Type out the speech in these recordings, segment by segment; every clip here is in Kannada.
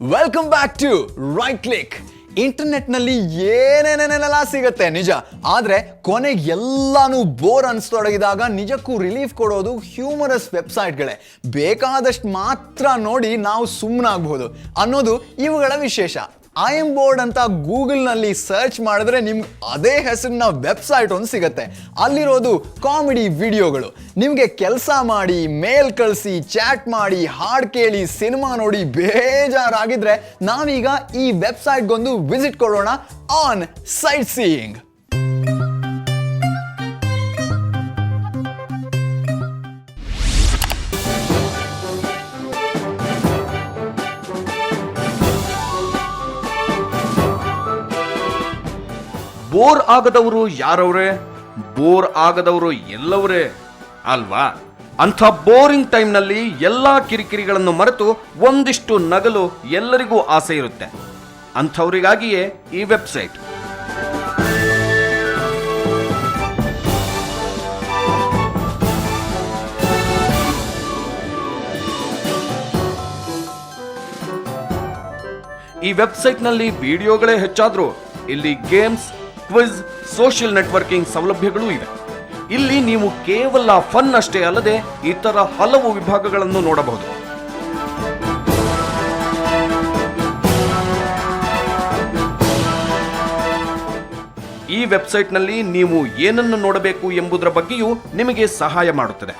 Welcome back to right click. ಇಂಟರ್ನೆಟ್ನಲ್ಲಿ ಏನೇನೇನೆಲ್ಲ ಸಿಗುತ್ತೆ ನಿಜ, ಆದರೆ ಕೊನೆಗೆ ಎಲ್ಲಾನು ಬೋರ್ ಅನಿಸ್ತೊಡಗಿದಾಗ ನಿಜಕ್ಕೂ ರಿಲೀಫ್ ಕೊಡೋದು ಹ್ಯೂಮರಸ್ ವೆಬ್ಸೈಟ್ಗಳೇ. ಬೇಕಾದಷ್ಟು ಮಾತ್ರ ನೋಡಿ ನಾವು ಸುಮ್ಮನಾಗಬಹುದು ಅನ್ನೋದು ಇವುಗಳ ವಿಶೇಷ. ಐ ಎಮ್ ಬೋರ್ಡ್ ಅಂತ ಗೂಗಲ್ನಲ್ಲಿ ಸರ್ಚ್ ಮಾಡಿದ್ರೆ ನಿಮ್ಗೆ ಅದೇ ಹೆಸರಿನ ವೆಬ್ಸೈಟ್ ಒಂದು ಸಿಗುತ್ತೆ. ಅಲ್ಲಿರೋದು ಕಾಮಿಡಿ ವಿಡಿಯೋಗಳು. ನಿಮಗೆ ಕೆಲಸ ಮಾಡಿ, ಮೇಲ್ ಕಳಿಸಿ, ಚಾಟ್ ಮಾಡಿ, ಹಾಡು ಕೇಳಿ, ಸಿನಿಮಾ ನೋಡಿ ಬೇಜಾರಾಗಿದ್ರೆ ನಾವೀಗ ಈ ವೆಬ್ಸೈಟ್ಗೊಂದು ವಿಸಿಟ್ ಕೊಡೋಣ ಆನ್ ಸೈಟ್ ಸೀಯಿಂಗ್. ಬೋರ್ ಆಗದವರು ಯಾರವ್ರೆ? ಬೋರ್ ಆಗದವರು ಎಲ್ಲವರೇ ಅಲ್ವಾ? ಅಂಥ ಬೋರಿಂಗ್ ಟೈಮ್ನಲ್ಲಿ ಎಲ್ಲಾ ಕಿರಿಕಿರಿಗಳನ್ನು ಮರೆತು ಒಂದಿಷ್ಟು ನಗಲು ಎಲ್ಲರಿಗೂ ಆಸೆ ಇರುತ್ತೆ. ಅಂಥವರಿಗಾಗಿಯೇ ಈ ವೆಬ್ಸೈಟ್. ಈ ವೆಬ್ಸೈಟ್ನಲ್ಲಿ ವಿಡಿಯೋಗಳೇ ಹೆಚ್ಚಾದ್ರೂ ಇಲ್ಲಿ ಗೇಮ್ಸ್, ಕ್ವಿಜ್, ಸೋಷಿಯಲ್ ನೆಟ್ವರ್ಕಿಂಗ್ ಸೌಲಭ್ಯಗಳೂ ಇವೆ. ಇಲ್ಲಿ ನೀವು ಕೇವಲ ಫನ್ ಅಷ್ಟೇ ಅಲ್ಲದೆ ಇತರ ಹಲವು ವಿಭಾಗಗಳನ್ನು ನೋಡಬಹುದು. ಈ ವೆಬ್ಸೈಟ್ನಲ್ಲಿ ನೀವು ಏನನ್ನು ನೋಡಬೇಕು ಎಂಬುದರ ಬಗ್ಗೆಯೂ ನಿಮಗೆ ಸಹಾಯ ಮಾಡುತ್ತದೆ.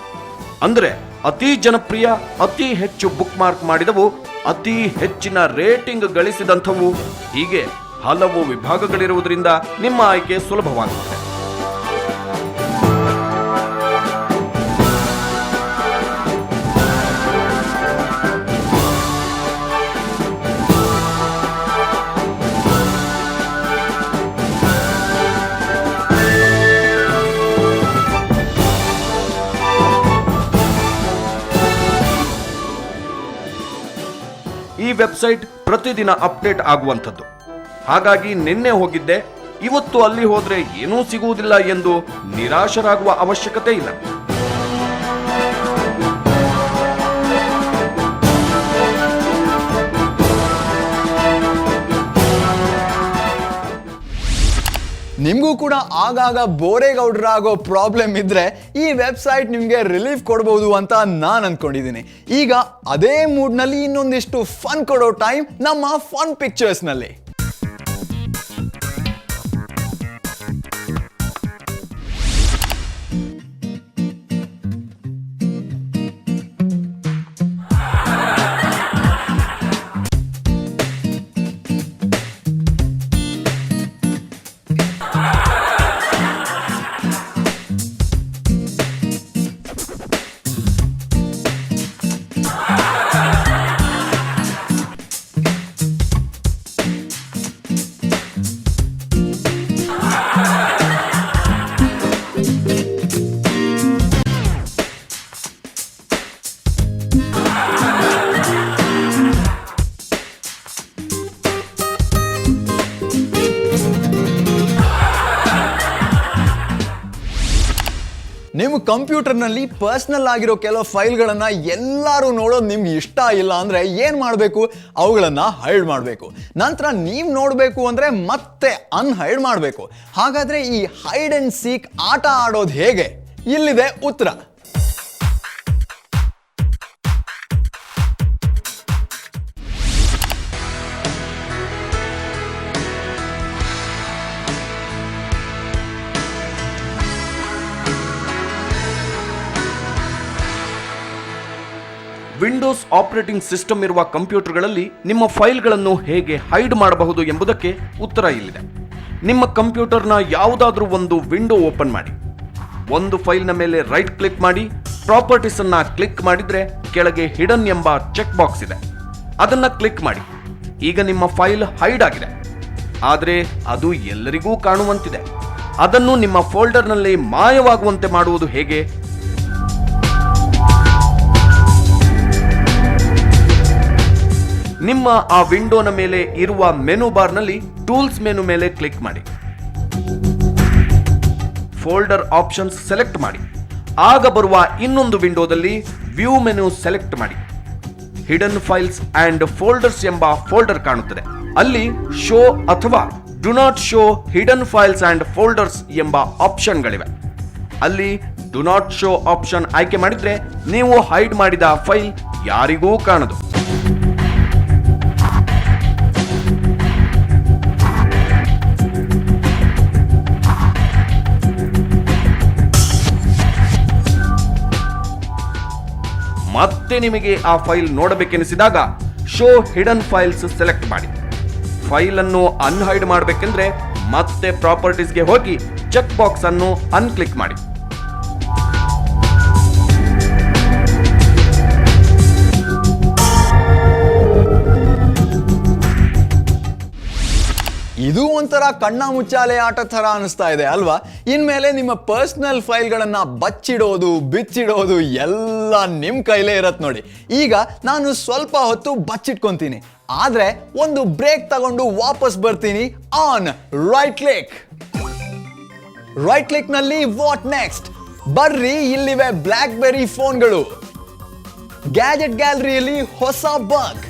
ಅಂದರೆ ಅತಿ ಜನಪ್ರಿಯ, ಅತಿ ಹೆಚ್ಚು ಬುಕ್ ಮಾರ್ಕ್ ಮಾಡಿದವು, ಅತಿ ಹೆಚ್ಚಿನ ರೇಟಿಂಗ್ ಗಳಿಸಿದಂಥವು, ಹೀಗೆ ಹಲವು ವಿಭಾಗಗಳಿರುವುದರಿಂದ ನಿಮ್ಮ ಆಯ್ಕೆ ಸುಲಭವಾಗುತ್ತದೆ. ಈ ವೆಬ್ಸೈಟ್ ಪ್ರತಿದಿನ ಅಪ್ಡೇಟ್ ಆಗುವಂಥದ್ದು. ಹಾಗಾಗಿ ನಿನ್ನೆ ಹೋಗಿದ್ದೆ, ಇವತ್ತು ಅಲ್ಲಿ ಹೋದ್ರೆ ಏನೂ ಸಿಗುವುದಿಲ್ಲ ಎಂದು ನಿರಾಶರಾಗುವ ಅವಶ್ಯಕತೆ ಇಲ್ಲ. ನಿಮಗೂ ಕೂಡ ಆಗಾಗ ಬೋರೇಗೌಡರಾಗೋ ಪ್ರಾಬ್ಲಮ್ ಇದ್ರೆ ಈ ವೆಬ್ಸೈಟ್ ನಿಮಗೆ ರಿಲೀಫ್ ಕೊಡ್ಬೋದು ಅಂತ ನಾನು ಅನ್ಕೊಂಡಿದ್ದೀನಿ. ಈಗ ಅದೇ ಮೂಡ್ನಲ್ಲಿ ಇನ್ನೊಂದಿಷ್ಟು ಫನ್ ಕೊಡೋ ಟೈಮ್ ನಮ್ಮ ಫನ್ ಪಿಕ್ಚರ್ಸ್ನಲ್ಲಿ. ನಿಮ್ಮ ಕಂಪ್ಯೂಟರ್ನಲ್ಲಿ ಪರ್ಸನಲ್ ಆಗಿರೋ ಕೆಲವು ಫೈಲ್ಗಳನ್ನು ಎಲ್ಲರೂ ನೋಡೋದು ನಿಮ್ಗೆ ಇಷ್ಟ ಇಲ್ಲ ಅಂದರೆ ಏನು ಮಾಡಬೇಕು? ಅವುಗಳನ್ನು ಹೈಡ್ ಮಾಡಬೇಕು. ನಂತರ ನೀವು ನೋಡಬೇಕು ಅಂದರೆ ಮತ್ತೆ ಅನ್ಹೈಡ್ ಮಾಡಬೇಕು. ಹಾಗಾದರೆ ಈ ಹೈಡ್ ಆ್ಯಂಡ್ ಸೀಕ್ ಆಟ ಆಡೋದು ಹೇಗೆ? ಇಲ್ಲಿದೆ ಉತ್ತರ. ವಿಂಡೋಸ್ ಆಪರೇಟಿಂಗ್ ಸಿಸ್ಟಮ್ ಇರುವ ಕಂಪ್ಯೂಟರ್ಗಳಲ್ಲಿ ನಿಮ್ಮ ಫೈಲ್ಗಳನ್ನು ಹೇಗೆ ಹೈಡ್ ಮಾಡಬಹುದು ಎಂಬುದಕ್ಕೆ ಉತ್ತರ ಇಲ್ಲಿದೆ. ನಿಮ್ಮ ಕಂಪ್ಯೂಟರ್ನ ಯಾವುದಾದ್ರೂ ಒಂದು ವಿಂಡೋ ಓಪನ್ ಮಾಡಿ, ಒಂದು ಫೈಲ್ನ ಮೇಲೆ ರೈಟ್ ಕ್ಲಿಕ್ ಮಾಡಿ, ಪ್ರಾಪರ್ಟೀಸ್ ಅನ್ನ ಕ್ಲಿಕ್ ಮಾಡಿದ್ರೆ ಕೆಳಗೆ ಹಿಡನ್ ಎಂಬ ಚೆಕ್ ಬಾಕ್ಸ್ ಇದೆ, ಅದನ್ನ ಕ್ಲಿಕ್ ಮಾಡಿ. ಈಗ ನಿಮ್ಮ ಫೈಲ್ ಹೈಡ್ ಆಗಿದೆ, ಆದರೆ ಅದು ಎಲ್ಲರಿಗೂ ಕಾಣುವಂತಿದೆ. ಅದನ್ನು ನಿಮ್ಮ ಫೋಲ್ಡರ್ನಲ್ಲಿ ಮಾಯವಾಗುವಂತೆ ಮಾಡುವುದು ಹೇಗೆ? ನಿಮ್ಮ ಆ ವಿಂಡೋನ ಮೇಲೆ ಇರುವ ಮೆನು ಬಾರ್ನಲ್ಲಿ ಟೂಲ್ಸ್ ಮೆನು ಮೇಲೆ ಕ್ಲಿಕ್ ಮಾಡಿ, ಫೋಲ್ಡರ್ ಆಪ್ಷನ್ಸ್ ಸೆಲೆಕ್ಟ್ ಮಾಡಿ. ಆಗ ಬರುವ ಇನ್ನೊಂದು ವಿಂಡೋದಲ್ಲಿ ವ್ಯೂ ಮೆನು ಸೆಲೆಕ್ಟ್ ಮಾಡಿ. ಹಿಡನ್ ಫೈಲ್ಸ್ ಅಂಡ್ ಫೋಲ್ಡರ್ಸ್ ಎಂಬ ಫೋಲ್ಡರ್ ಕಾಣುತ್ತದೆ. ಅಲ್ಲಿ ಶೋ ಅಥವಾ do not show hidden files and folders ಎಂಬ ಆಪ್ಷನ್ಗಳಿವೆ. ಅಲ್ಲಿ ಡು ನಾಟ್ ಶೋ ಆಪ್ಷನ್ ಆಯ್ಕೆ ಮಾಡಿದ್ರೆ ನೀವು ಹೈಡ್ ಮಾಡಿದ ಫೈಲ್ ಯಾರಿಗೂ ಕಾಣದು. ಮತ್ತೆ ನಿಮಗೆ ಆ ಫೈಲ್ ನೋಡಬೇಕೆನಿಸಿದಾಗ ಶೋ ಹಿಡನ್ ಫೈಲ್ಸ್ ಸೆಲೆಕ್ಟ್ ಮಾಡಿ. ಫೈಲ್ ಅನ್ನು ಅನ್ಹೈಡ್ ಮಾಡಬೇಕೆಂದ್ರೆ ಮತ್ತೆ ಪ್ರಾಪರ್ಟೀಸ್ಗೆ ಹೋಗಿ ಚೆಕ್ ಬಾಕ್ಸ್ ಅನ್ನು ಅನ್ಕ್ಲಿಕ್ ಮಾಡಿ. ಇದು ಒಂಥರ ಕಣ್ಣ ಮುಚ್ಚಾಲೆ ಆಟ ತರ ಅನಿಸ್ತಾ ಇದೆ ಅಲ್ವಾ? ಇನ್ಮೇಲೆ ನಿಮ್ಮ ಪರ್ಸನಲ್ ಫೈಲ್ಗಳನ್ನ ಬಚ್ಚಿಡೋದು ಬಿಚ್ಚಿಡೋದು ಎಲ್ಲ ನಿಮ್ ಕೈಲೇ ಇರತ್ ನೋಡಿ. ಈಗ ನಾನು ಸ್ವಲ್ಪ ಹೊತ್ತು ಬಚ್ಚಿಟ್ಕೊಂತೀನಿ, ಆದ್ರೆ ಒಂದು ಬ್ರೇಕ್ ತಗೊಂಡು ವಾಪಸ್ ಬರ್ತೀನಿ. On right click. Right click ನಲ್ಲಿ ವಾಟ್ ನೆಕ್ಸ್ಟ್? ಬರ್ರಿ, ಇಲ್ಲಿವೆ ಬ್ಲಾಕ್ ಬೆರಿ ಫೋನ್ಗಳು. ಗ್ಯಾಜೆಟ್ ಗ್ಯಾಲರಿಯಲ್ಲಿ ಹೊಸ ಬಗ್.